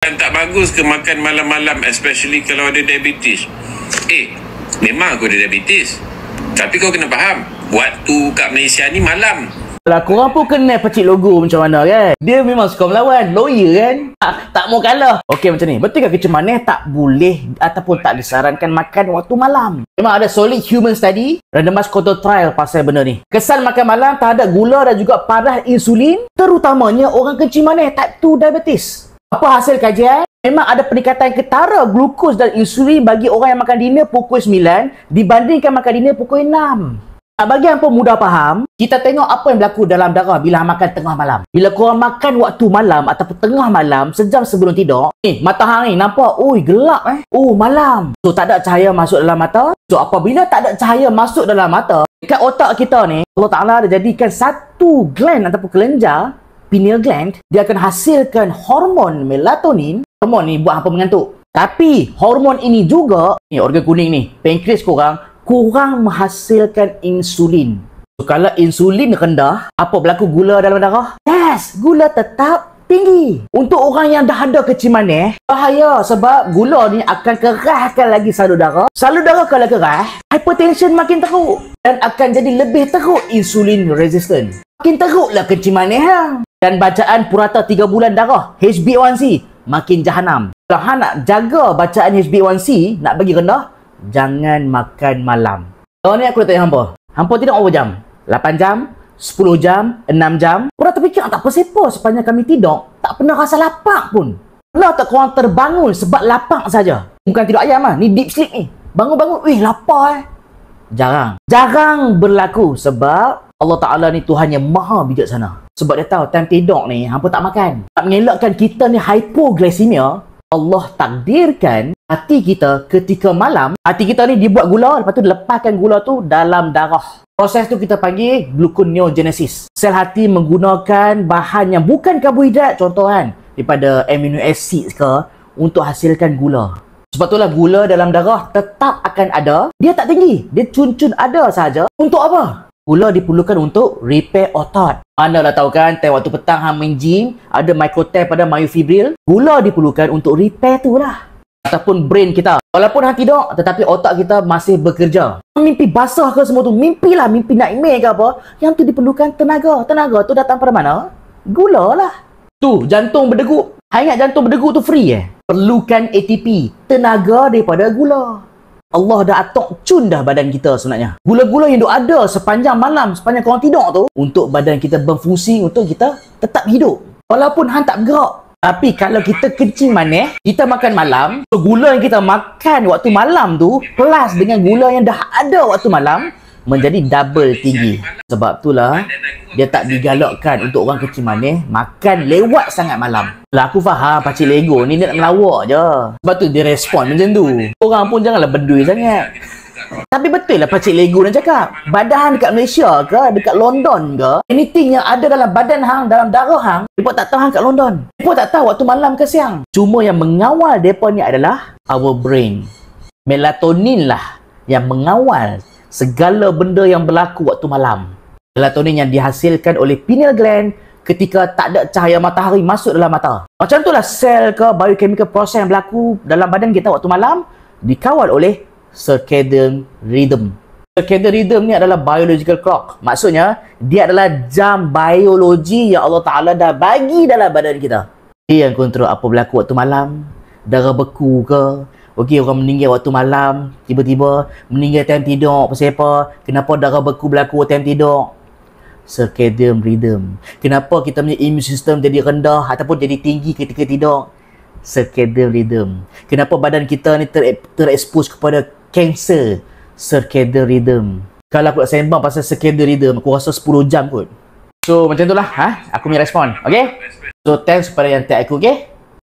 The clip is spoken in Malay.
Kan tak bagus ke makan malam-malam, especially kalau ada diabetes? Memang aku ada diabetes, tapi kau kena faham, waktu kat Malaysia ni malam. Kalau korang pun kenal Pakcik Logo macam mana kan? Dia memang suka melawan, lawyer kan? Tak mau kalah. Okey macam ni, betul ke kecil manis tak boleh ataupun tak disarankan makan waktu malam? Memang ada solid human study, randomized control trial pasal benda ni. Kesan makan malam terhadap gula dan juga paras insulin, terutamanya orang kecil manis type 2 diabetes. Apa hasil kajian? Memang ada peningkatan ketara glukos dan insulin bagi orang yang makan dinner pukul 9 dibandingkan makan dinner pukul 6. Bagi hangpa mudah faham, kita tengok apa yang berlaku dalam darah bila makan tengah malam. Bila korang makan waktu malam ataupun tengah malam, sejam sebelum tidur, matahari nampak, gelap malam. So tak ada cahaya masuk dalam mata. So apabila tak ada cahaya masuk dalam mata, dekat otak kita ni, Allah Ta'ala ada jadikan satu gland ataupun kelenjar, pineal gland, dia akan hasilkan hormon melatonin. Hormon ni buat hangpa mengantuk. Tapi hormon ini juga, ni organ kuning ni, pankreas kurang menghasilkan insulin. So, kalau insulin rendah, apa berlaku gula dalam darah? Yes, gula tetap tinggi. Untuk orang yang dah ada kecil manis, bahaya sebab gula ni akan keraskan lagi salur darah. Salur darah kalau keras, hypertension makin teruk dan akan jadi lebih teruk insulin resistant. Makin teruklah kecil manis hang. Dan bacaan purata 3 bulan darah, HbA1c, makin jahanam. Kalau hang nak jaga bacaan HbA1c, nak bagi rendah, jangan makan malam. Kalau ni aku nak tanya hampa. Hampa tidur berapa jam? 8 jam? 10 jam? 6 jam? Korang terfikir tak apa-apa sepanjang kami tidur, tak pernah rasa lapar pun. Pernah tak korang terbangun sebab lapar saja? Bukan tidur ayam lah. Ni deep sleep ni. Bangun-bangun, lapar Jarang. Jarang berlaku sebab Allah Ta'ala ni Tuhan yang maha bijaksana. Sebab dia tahu time tidur ni hampa tak makan. Tak mengelakkan kita ni hypoglycemia. Allah takdirkan hati kita ketika malam, hati kita ni dibuat gula, lepas tu lepaskan gula tu dalam darah. Proses tu kita panggil gluconeogenesis. Sel hati menggunakan bahan yang bukan karbohidrat, contoh kan, daripada amino acid ke, untuk hasilkan gula. Sebab itulah gula dalam darah tetap akan ada. Dia tak tinggi, dia cun-cun ada saja. Untuk apa? Gula diperlukan untuk repair otot. Manalah tahu kan, time waktu petang hang main gym, ada microtear pada myofibril. Gula diperlukan untuk repair tu lah. Ataupun brain kita. Walaupun hang tidur, tetapi otak kita masih bekerja. Mimpi basah ke semua tu, mimpilah, mimpi nightmare ke apa, yang tu diperlukan tenaga. Tenaga tu datang pada mana? Gula lah. Tu, jantung berdegup. Hang ingat jantung berdegup tu free Perlukan ATP, tenaga daripada gula. Allah dah atok cun dah badan kita sebenarnya. Gula-gula yang ada sepanjang malam, sepanjang korang tidur tu, untuk badan kita berfungsi, untuk kita tetap hidup. Walaupun hang tak bergerak. Tapi kalau kita kencing manis, kita makan malam, so gula yang kita makan waktu malam tu, plus dengan gula yang dah ada waktu malam, menjadi double tinggi. Sebab itulah, dia tak digalakkan untuk orang kecil manis makan lewat sangat malam. Lah aku faham Pakcik Lego ni dia nak melawak je. Sebab tu dia respon macam tu. Orang pun janganlah berdui sangat. Tapi betul lah Pakcik Lego nak cakap. Badan dekat Malaysia ke, dekat London ke, anything yang ada dalam badan hang, dalam darah hang, mereka tak tahu hang kat London. Mereka tak tahu waktu malam ke siang. Cuma yang mengawal mereka ni adalah our brain. Melatonin lah yang mengawal segala benda yang berlaku waktu malam. Melatonin yang dihasilkan oleh pineal gland ketika tak ada cahaya matahari masuk dalam mata. Macam itulah sel ke biochemical proses yang berlaku dalam badan kita waktu malam dikawal oleh circadian rhythm. Circadian rhythm ni adalah biological clock. Maksudnya, dia adalah jam biologi yang Allah Ta'ala dah bagi dalam badan kita. Dia yang kontrol apa berlaku waktu malam. Darah beku ke, orang meninggal waktu malam, tiba-tiba meninggal time tidur, pasal apa? Kenapa darah beku berlaku time tidur? Circadian rhythm. Kenapa kita punya immune system jadi rendah ataupun jadi tinggi ketika tidur? Circadian rhythm. Kenapa badan kita ni terekspos kepada kanser? Circadian rhythm. Kalau aku nak sembang pasal circadian rhythm, aku rasa 10 jam kot. So macam itulah, aku punya respon. Okay? So thanks kepada yang tag aku, okay?